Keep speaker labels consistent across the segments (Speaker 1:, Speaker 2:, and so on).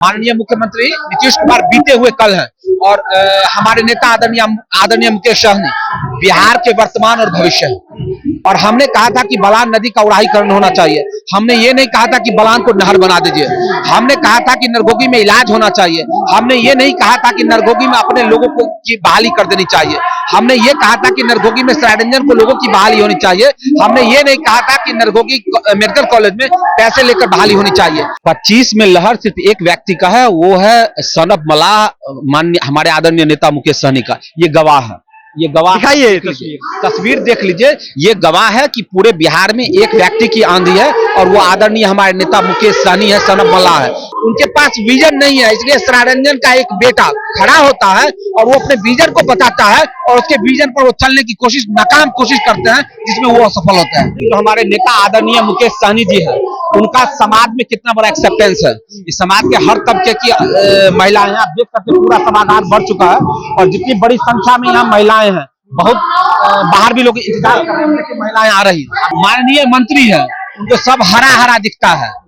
Speaker 1: माननीय मुख्यमंत्री नीतीश कुमार बीते हुए कल हैं और हमारे नेता आदरणीय मुकेश सहनी बिहार के वर्तमान और भविष्य हैं। और हमने कहा था कि बलान नदी का उड़ाहीकरण होना चाहिए। हमने ये नहीं कहा था कि बलान को नहर बना दीजिए। हमने कहा था कि नरगोगी में इलाज होना चाहिए। हमने ये नहीं कहा था कि नरगोगी में अपने लोगों को की बहाली कर देनी चाहिए। हमने ये कहा था कि नरगोगी में सरायरंजन को लोगों की बहाली होनी चाहिए। हमने ये नहीं कहा था कि नरगोगी मेडिकल कॉलेज में पैसे लेकर बहाली होनी चाहिए। 25 में लहर सिर्फ एक व्यक्ति का है, वो है सन ऑफ मलाह माननीय हमारे आदरणीय नेता मुकेश सहनी का। ये गवाह है, ये गवाह दिखाइए तस्वीर देख लीजिए। ये गवाह है कि पूरे बिहार में एक व्यक्ति की आंधी है और वो आदरणीय हमारे नेता मुकेश सहनी है, सन ऑफ मलाह है। उनके पास विजन नहीं है, इसलिए सरायरंजन का एक बेटा खड़ा होता है और वो अपने विजन को बताता है और उसके विजन पर वो चलने की नाकाम कोशिश करते हैं, जिसमें वो असफल होते हैं। जो हमारे नेता आदरणीय मुकेश सहनी जी है, उनका समाज में कितना बड़ा एक्सेप्टेंस है। इस समाज के हर तबके की महिलाएं, आप देख सकते पूरा सभागार भर चुका है और जितनी बड़ी संख्या में यहाँ महिलाएं हैं, बहुत बाहर भी लोग इंतजार कर रहे हैं कि महिलाएं आ रही। माननीय मंत्री है, उनको सब हरा हरा दिखता है।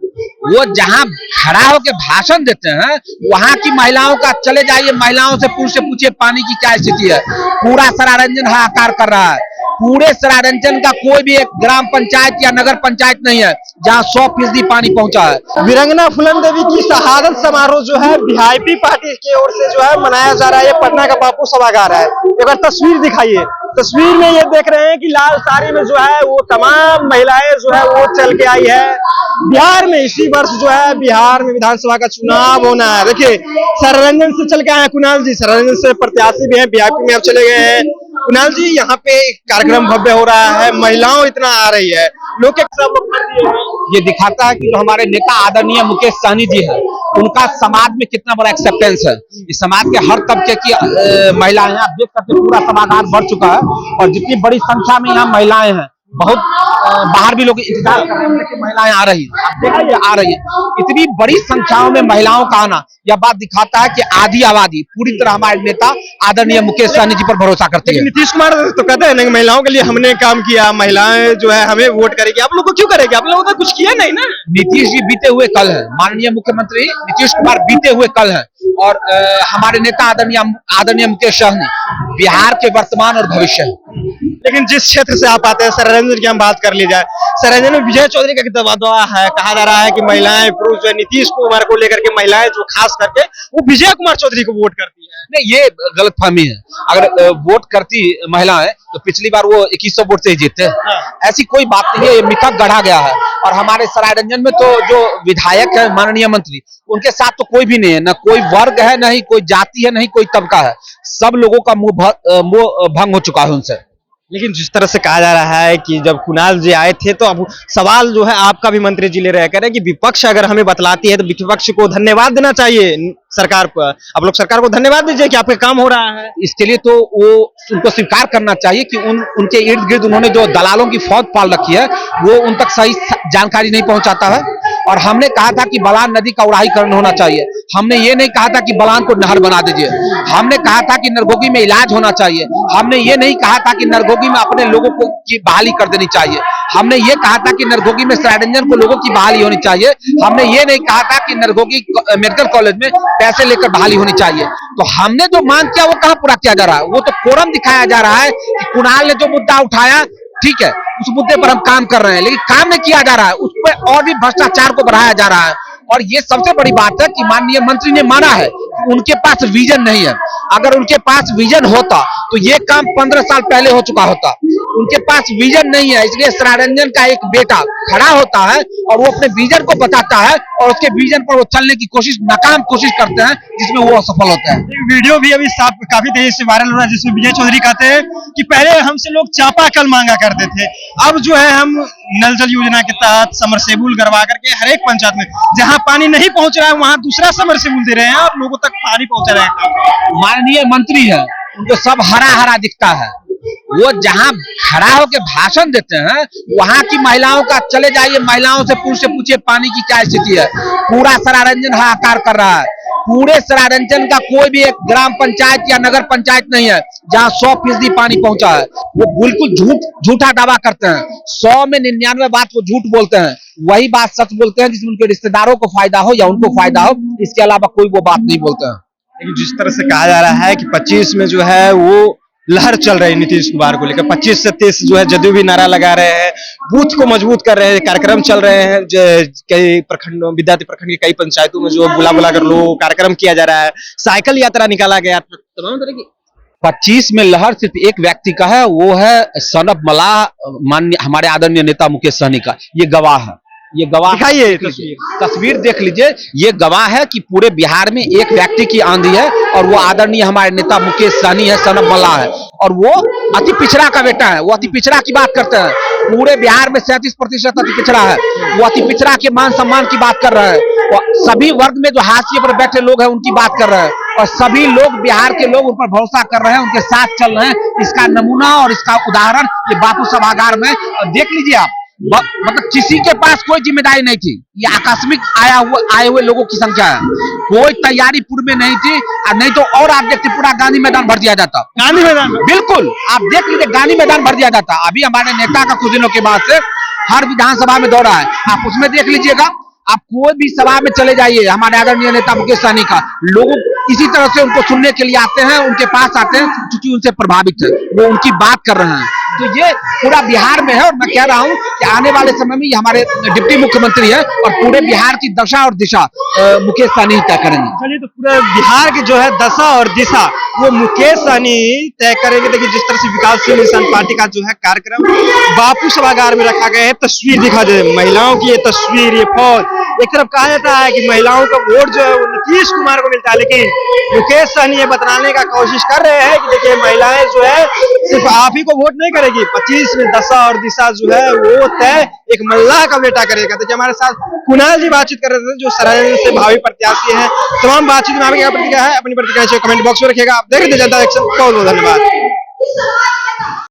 Speaker 1: वो जहां खड़ा होकर भाषण देते हैं, वहां की महिलाओं का चले जाइए, महिलाओं से पूछिए पानी की क्या स्थिति है। पूरा सरायरंजन हाहाकार कर रहा है। पूरे सरायरंजन का कोई भी एक ग्राम पंचायत या नगर पंचायत नहीं है जहां 100% पानी पहुंचा है।
Speaker 2: वीरांगना फूलन देवी की शहादत समारोह जो है वीआईपी पार्टी की ओर से जो है मनाया जा रहा है। ये पटना का बापू सभागार है। एक बार तस्वीर दिखाइए। तस्वीर में ये देख रहे हैं कि लाल साड़ी में जो है वो तमाम महिलाएं जो है वो चल के आई है। बिहार में इसी वर्ष जो है बिहार में विधानसभा का चुनाव होना है। देखिए सरायरंजन से चल के आए हैं कुणाल जी, सरायरंजन से प्रत्याशी भी हैं, वीआईपी में अब चले गए हैं। कुणाल जी, यहाँ पे कार्यक्रम भव्य हो रहा है, महिलाओं इतना आ रही है, लोग
Speaker 1: ये दिखाता है कि जो हमारे नेता आदरणीय मुकेश सहनी जी है, उनका समाज में कितना बड़ा एक्सेप्टेंस है। इस समाज के हर तबके की महिलाएं, आप देख सकते पूरा सभागार भर चुका है और जितनी बड़ी संख्या में यहाँ महिलाएं हैं, बहुत बाहर भी लोग इंतजार कर रहे हैं कि महिलाएं आ रही। आप देखिए आ रही है। इतनी बड़ी संख्याओं में महिलाओं का आना यह बात दिखाता है कि आधी आबादी पूरी तरह हमारे नेता आदरणीय मुकेश सहनी जी पर भरोसा करती है।
Speaker 2: नीतीश कुमार तो कहते हैं ना महिलाओं के लिए हमने काम किया, महिलाएं जो है हमें वोट करेगी। आप लोग को क्यों करेगी? आप लोगों ने कुछ किया नहीं ना।
Speaker 1: नीतीश जी बीते हुए कल है, माननीय मुख्यमंत्री नीतीश कुमार बीते हुए कल है और हमारे नेता आदरणीय मुकेश सहनी बिहार के वर्तमान और भविष्य है।
Speaker 2: लेकिन जिस क्षेत्र से आप आते हैं, सरायरंजन की हम बात कर ली जाए, सरायरंजन में विजय चौधरी का दबदबा है। कहा जा रहा है कि महिलाएं पुरुष जो नीतीश कुमार को लेकर के महिलाएं जो खास करके वो विजय कुमार चौधरी को वोट करती है।
Speaker 1: नहीं, ये गलतफहमी है। अगर वोट करती महिलाएं तो पिछली बार वो 2100 वोट से ही जीते। ऐसी कोई बात नहीं है, ये मिथक गढ़ा गया है। और हमारे सरायरंजन में तो जो विधायक है माननीय मंत्री, उनके साथ तो कोई भी नहीं है, न कोई वर्ग है, न ही कोई जाति है, न ही कोई तबका है। सब लोगों का मुंह भंग हो चुका है उनसे।
Speaker 2: लेकिन जिस तरह से कहा जा रहा है कि जब कुणाल जी आए थे तो अब सवाल जो है आपका भी मंत्री जी ले रहे हैं कि विपक्ष अगर हमें बतलाती है तो विपक्ष को धन्यवाद देना चाहिए सरकार पर। आप लोग सरकार को धन्यवाद दीजिए कि आपका काम हो रहा है।
Speaker 1: इसके लिए तो वो उनको स्वीकार करना चाहिए कि उनके इर्द गिर्द उन्होंने जो दलालों की फौज पाल रखी है, वो उन तक सही जानकारी नहीं पहुंचाता है। और हमने कहा था कि बलान नदी का उड़ाहीकरण होना चाहिए। हमने ये नहीं कहा था कि बलान को नहर बना दीजिए। हमने कहा था कि नरगोगी में इलाज होना चाहिए। हमने ये नहीं कहा था कि नरगोगी में अपने लोगों को की बहाली कर देनी चाहिए। हमने ये कहा था कि नरगोगी में सरायरंजन को लोगों की बहाली होनी चाहिए। हमने ये नहीं कहा था कि नरगोगी मेडिकल कॉलेज में पैसे लेकर बहाली होनी चाहिए। तो हमने जो मांग किया वो कहाँ पूरा किया जा रहा है? वो तो कोरम दिखाया जा रहा है कि कुणाल ने जो मुद्दा उठाया, ठीक है, उस मुद्दे पर हम काम कर रहे हैं, लेकिन काम नहीं किया जा रहा है। उस पर और भी भ्रष्टाचार को बढ़ाया जा रहा है। और ये सबसे बड़ी बात है कि माननीय मंत्री ने माना है कि उनके पास विजन नहीं है। अगर उनके पास विजन होता तो ये काम 15 साल पहले हो चुका होता। उनके पास विजन नहीं है, इसलिए सरायरंजन का एक बेटा खड़ा होता है और वो अपने विजन को बताता है और उसके विजन पर वो चलने की नाकाम कोशिश करते हैं, जिसमें वो असफल होते हैं।
Speaker 2: एक वीडियो भी अभी काफी तेजी से वायरल हो रहा है, जिसमें विजय चौधरी कहते हैं कि पहले हमसे लोग चापाकल मांगा करते थे, अब जो है हम नल जल योजना के तहत समरसेबुल करवा करके हर एक पंचायत में जहाँ पानी नहीं पहुंच रहा है वहां दूसरा समरसेबुल दे रहे हैं और लोगों तक पानी पहुंचा रहे हैं।
Speaker 1: माननीय मंत्री है, उनको सब हरा हरा दिखता है। वो जहां खड़ा होकर भाषण देते हैं, वहां की महिलाओं का चले जाइए, महिलाओं से पूछिए पानी की क्या स्थिति है। पूरा सरायरंजन हाहाकार कर रहा है। पूरे सरायरंजन का कोई भी एक ग्राम पंचायत या नगर पंचायत नहीं है जहां 100% पानी पहुंचा है। वो बिल्कुल झूठा दावा करते हैं, 100 में 99 बात वो झूठ बोलते हैं, वही बात सच बोलते हैं जिसमें उनके रिश्तेदारों को फायदा हो या उनको फायदा हो, इसके अलावा कोई वो बात नहीं बोलते हैं।
Speaker 2: लेकिन जिस तरह से कहा जा रहा है कि 25 में जो है वो लहर चल रही है नीतीश कुमार को लेकर, 25 से 30 जो है जदयू भी नारा लगा रहे हैं, बूथ को मजबूत कर रहे हैं, कार्यक्रम चल रहे हैं, कई प्रखंडों विद्यार्थी प्रखंड की कई पंचायतों में जो बुला बुला कर लोग कार्यक्रम किया जा रहा है, साइकिल यात्रा निकाला गया, तमाम तरह की
Speaker 1: 25 में लहर सिर्फ एक व्यक्ति का है, वो है सनब मल्लाह, माननीय हमारे आदरणीय नेता मुकेश सहनी का। ये गवाह है, ये गवाह
Speaker 2: दिखाइए
Speaker 1: तस्वीर देख लीजिए। ये गवाह है कि पूरे बिहार में एक व्यक्ति की आंधी है और वो आदरणीय हमारे नेता मुकेश सहनी है, सनब मल्लाह है, और वो अति पिछड़ा का बेटा है। वो अति पिछड़ा की बात करते हैं, पूरे बिहार में 37% अति पिछड़ा है। वो अति पिछड़ा के मान सम्मान की बात कर रहे हैं, और सभी वर्ग में जो हाशिए पर बैठे लोग हैं उनकी बात कर रहे हैं, और सभी लोग बिहार के लोग उन पर भरोसा कर रहे हैं, उनके साथ चल रहे हैं। इसका नमूना और इसका उदाहरण ये बापू सभागार में देख लीजिए आप। मतलब किसी के पास कोई जिम्मेदारी नहीं थी, ये आकस्मिक आए हुए लोगों की संख्या है, कोई तैयारी पूर्व में नहीं थी, और नहीं तो और आप देखते पूरा गांधी मैदान भर दिया जाता।
Speaker 2: गांधी मैदान
Speaker 1: बिल्कुल आप देख लीजिए, गांधी मैदान भर दिया जाता। अभी हमारे नेता का कुछ दिनों के बाद से हर विधानसभा में दौरा है, आप उसमें देख लीजिएगा। आप कोई भी सभा में चले जाइए, हमारे आदरणीय नेता मुकेश सहनी का, लोग इसी तरह से उनको सुनने के लिए आते हैं, उनके पास आते हैं क्योंकि उनसे प्रभावित है, वो उनकी बात कर रहे हैं। तो ये पूरा बिहार में है, और मैं कह रहा हूं कि आने वाले समय में ये हमारे डिप्टी मुख्यमंत्री है, और पूरे बिहार की दशा और दिशा मुकेश सहनी तय करेंगे।
Speaker 2: चलिए, तो पूरे बिहार की जो है दशा और दिशा वो मुकेश सहनी तय करेंगे। देखिए जिस तरह से विकासशील इंसान पार्टी का जो है कार्यक्रम बापू सभागार में रखा गया है, तस्वीर दिखा दे महिलाओं की, ये तस्वीर, ये फौज। एक तरफ कहा जाता है कि महिलाओं का वोट जो है वो नीतीश कुमार को मिलता है, लेकिन मुकेश सहनी ये बताने का कोशिश कर रहे हैं कि देखिए महिलाएं जो है सिर्फ आप ही को वोट नहीं करेगी, 25 में दशा और दिशा जो है वो तय एक मल्लाह का बेटा करेगा। देखिए हमारे साथ कुणाल जी बातचीत कर रहे थे, जो सरायरंजन से भावी प्रत्याशी हैं। तमाम बातचीत में आपकी क्या प्रतिक्रिया है, अपनी प्रतिक्रिया कमेंट बॉक्स में रखिएगा। आप देख रहे थे जनता एक्शन, बहुत बहुत धन्यवाद।